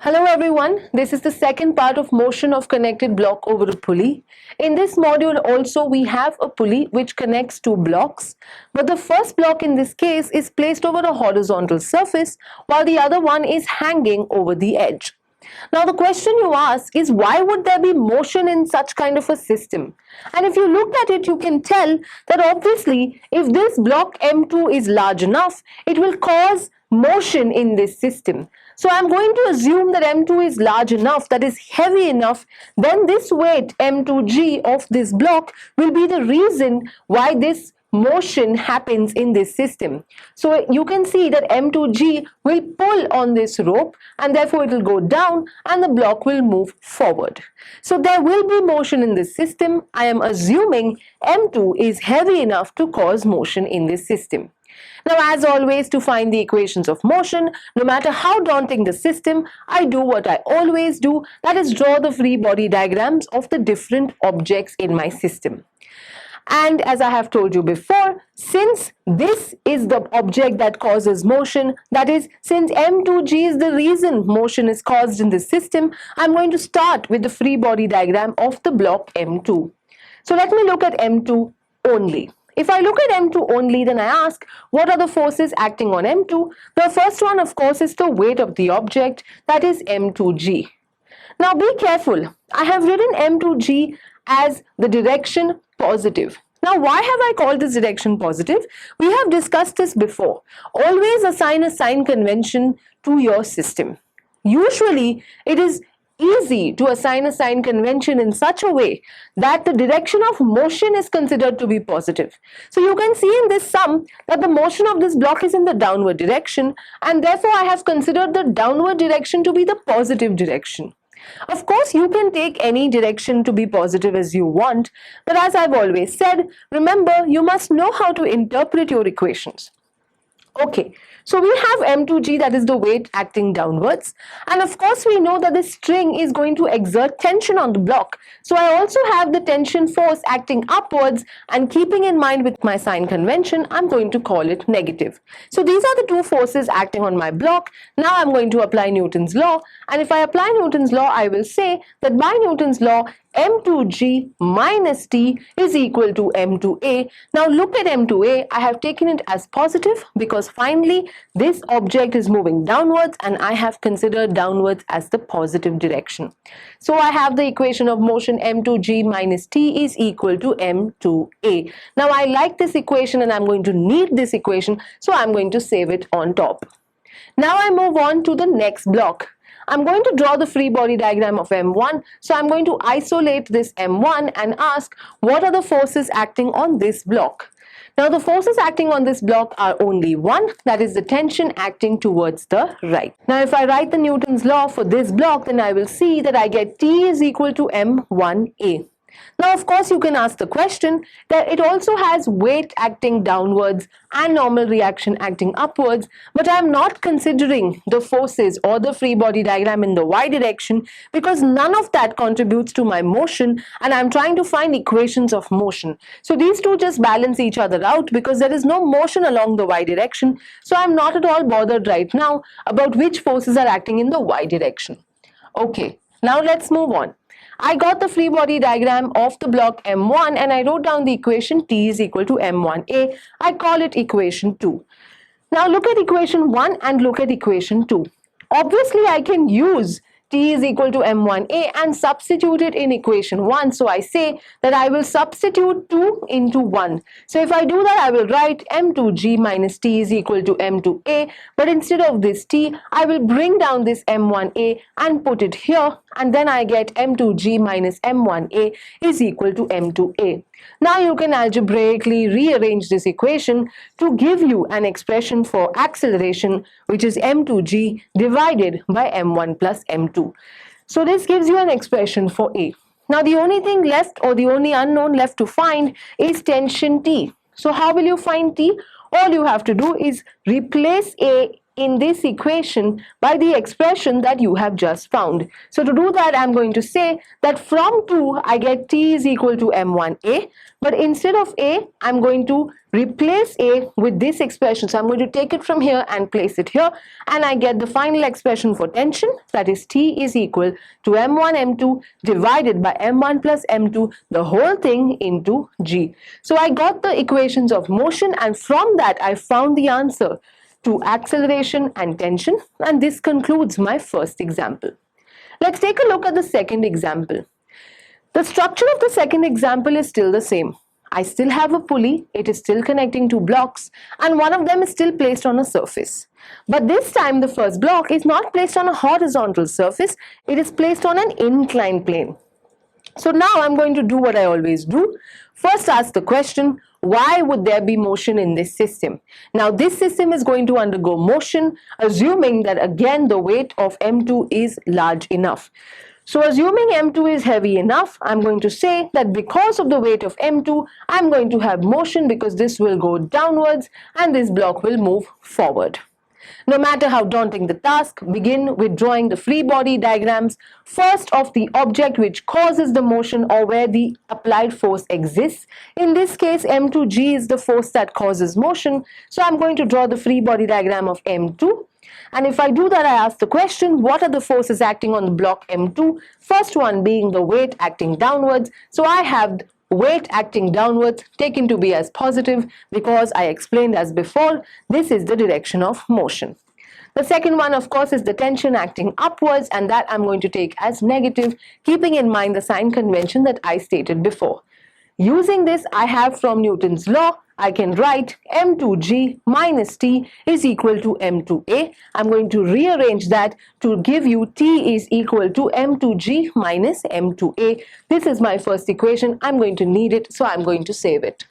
Hello everyone, this is the second part of motion of connected block over a pulley. In this module also we have a pulley which connects two blocks, but the first block in this case is placed over a horizontal surface while the other one is hanging over the edge. Now the question you ask is, why would there be motion in such kind of a system? And if you look at it, you can tell that obviously if this block M2 is large enough, it will cause motion in this system. So I'm going to assume that M2 is large enough, that is heavy enough, then this weight M2G of this block will be the reason why this motion happens in this system. So you can see that M2G will pull on this rope and therefore it will go down and the block will move forward. So there will be motion in this system. I am assuming M2 is heavy enough to cause motion in this system. Now, as always, to find the equations of motion, no matter how daunting the system, I do what I always do, that is draw the free body diagrams of the different objects in my system. And as I have told you before, since this is the object that causes motion, that is, since M2G is the reason motion is caused in this system, I'm going to start with the free body diagram of the block M2. So let me look at M2 only. If I look at M2 only, then I ask, what are the forces acting on M2? The first one, of course, is the weight of the object, that is M2G. Now be careful, I have written M2G as the direction positive. Now why have I called this direction positive? We have discussed this before. Always assign a sign convention to your system. Usually it is easy to assign a sign convention in such a way that the direction of motion is considered to be positive. So you can see in this sum that the motion of this block is in the downward direction, and therefore I have considered the downward direction to be the positive direction. Of course, you can take any direction to be positive as you want, but as I've always said, remember, you must know how to interpret your equations. Okay, so we have M2G, that is the weight acting downwards, and of course we know that the string is going to exert tension on the block. So I also have the tension force acting upwards, and keeping in mind with my sign convention, I'm going to call it negative. So these are the two forces acting on my block. Now I'm going to apply Newton's law, and if I apply Newton's law, I will say that by Newton's law, M2G minus T is equal to M2A. Now look at M2A, I have taken it as positive because finally this object is moving downwards and I have considered downwards as the positive direction. So I have the equation of motion M2G minus T is equal to M2A. Now I like this equation and I'm going to need this equation, so I'm going to save it on top. Now I move on to the next block. I'm going to draw the free body diagram of M1. So I'm going to isolate this M1 and ask, what are the forces acting on this block? Now the forces acting on this block are only one, that is the tension acting towards the right. Now if I write the Newton's law for this block, then I will see that I get T is equal to M1A. Now of course you can ask the question that it also has weight acting downwards and normal reaction acting upwards, but I am not considering the forces or the free body diagram in the y direction because none of that contributes to my motion, and I am trying to find equations of motion. So these two just balance each other out because there is no motion along the y direction, so I am not at all bothered right now about which forces are acting in the y direction. Okay, now let's move on. I got the free body diagram of the block M1 and I wrote down the equation T is equal to M1A. I call it equation 2. Now look at equation 1 and look at equation 2. Obviously I can use T is equal to M1A and substitute it in equation 1. So I say that I will substitute 2 into 1. So if I do that, I will write M2G minus T is equal to M2A. But instead of this T, I will bring down this M1A and put it here. And then I get M2G minus M1A is equal to M2A. Now you can algebraically rearrange this equation to give you an expression for acceleration, which is M2G divided by M1 plus M2. So this gives you an expression for A. Now the only thing left, or the only unknown left to find, is tension T. So how will you find T? All you have to do is replace A in this equation by the expression that you have just found. So to do that, I'm going to say that from 2 I get T is equal to M1A, but instead of A, I'm going to replace A with this expression. So I'm going to take it from here and place it here, and I get the final expression for tension, that is T is equal to M1 M2 divided by M1 plus M2, the whole thing into G. So I got the equations of motion, and from that I found the answer to acceleration and tension, and this concludes my first example. Let's take a look at the second example. The structure of the second example is still the same. I still have a pulley, it is still connecting two blocks, and one of them is still placed on a surface. But this time the first block is not placed on a horizontal surface, it is placed on an inclined plane. So now I'm going to do what I always do. First ask the question, why would there be motion in this system? Now this system is going to undergo motion, assuming that again the weight of M2 is large enough. So assuming M2 is heavy enough, I'm going to say that because of the weight of M2, I'm going to have motion because this will go downwards and this block will move forward. No matter how daunting the task, begin with drawing the free body diagrams, first of the object which causes the motion or where the applied force exists. In this case, M2G is the force that causes motion. So I'm going to draw the free body diagram of M2. And if I do that, I ask the question, what are the forces acting on the block M2? First one being the weight acting downwards. So I have weight acting downwards taken to be as positive because I explained as before, this is the direction of motion. The second one, of course, is the tension acting upwards, and that I'm going to take as negative, keeping in mind the sign convention that I stated before. Using this, I have from Newton's law, I can write M2G minus T is equal to M2A. I'm going to rearrange that to give you T is equal to M2G minus M2A. This is my first equation. I'm going to need it, so I'm going to save it.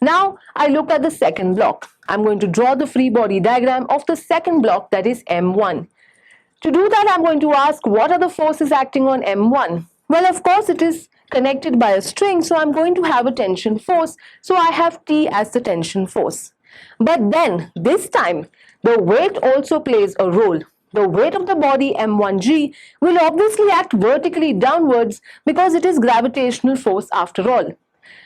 Now I look at the second block. I'm going to draw the free body diagram of the second block, that is M1. To do that, I'm going to ask, what are the forces acting on M1? Well, of course, it is connected by a string, so I'm going to have a tension force. So I have T as the tension force. But then, this time, the weight also plays a role. The weight of the body M1G will obviously act vertically downwards because it is gravitational force after all.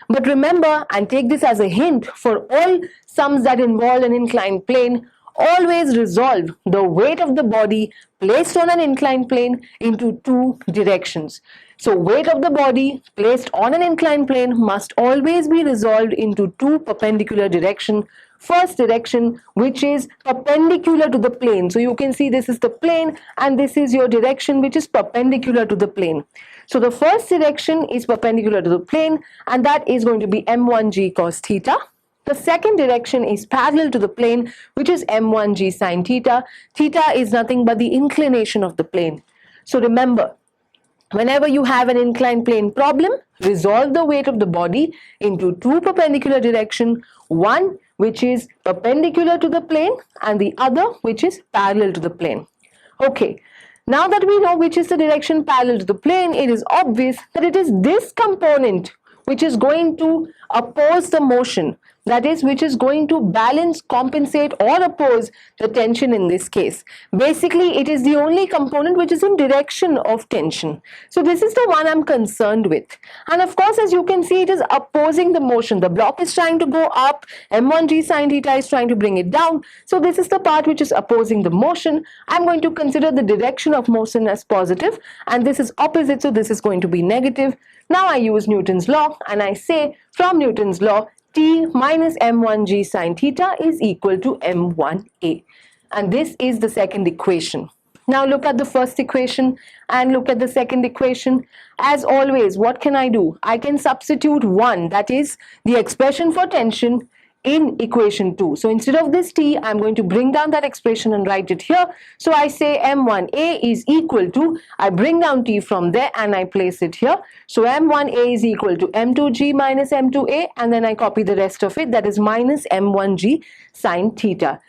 But remember, and take this as a hint for all sums that involve an inclined plane, always resolve the weight of the body placed on an inclined plane into two directions. So weight of the body placed on an inclined plane must always be resolved into two perpendicular directions. First direction, which is perpendicular to the plane. So you can see this is the plane and this is your direction which is perpendicular to the plane. So the first direction is perpendicular to the plane, and that is going to be M1G cos theta. The second direction is parallel to the plane, which is M1G sin theta. Theta is nothing but the inclination of the plane. So remember, whenever you have an inclined plane problem, resolve the weight of the body into two perpendicular directions, one which is perpendicular to the plane and the other which is parallel to the plane. Okay, now that we know which is the direction parallel to the plane, it is obvious that it is this component which is going to oppose the motion. That is, which is going to balance, compensate or oppose the tension in this case. Basically, it is the only component which is in direction of tension. So this is the one I'm concerned with. And of course, as you can see, it is opposing the motion. The block is trying to go up, M1G sin theta is trying to bring it down. So this is the part which is opposing the motion. I'm going to consider the direction of motion as positive, and this is opposite, so this is going to be negative. Now I use Newton's law and I say from Newton's law, T minus M1G sin theta is equal to M1A. And this is the second equation. Now look at the first equation and look at the second equation. As always, what can I do? I can substitute 1, that is the expression for tension, in equation 2. So instead of this T, I'm going to bring down that expression and write it here. So I say M1A is equal to, I bring down T from there and I place it here. So M1A is equal to M2G minus M2A, and then I copy the rest of it, that is minus M1G sin theta.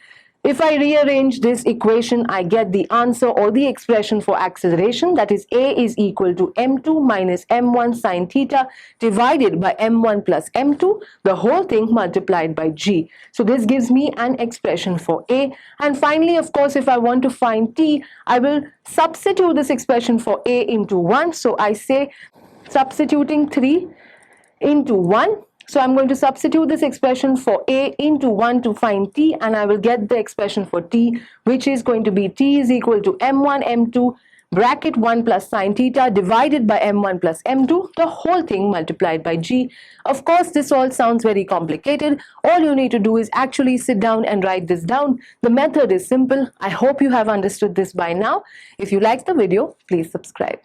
If I rearrange this equation, I get the answer or the expression for acceleration, that is A is equal to m2 minus m1 sine theta divided by m1 plus m2, the whole thing multiplied by g. So this gives me an expression for A. And finally, of course, if I want to find t, I will substitute this expression for A into 1. So I say substituting 3 into 1. So I'm going to substitute this expression for A into 1 to find t, and I will get the expression for t, which is going to be t is equal to m1 m2 bracket 1 plus sine theta divided by m1 plus m2, the whole thing multiplied by g. Of course, this all sounds very complicated. All you need to do is actually sit down and write this down. The method is simple. I hope you have understood this by now. If you liked the video, please subscribe.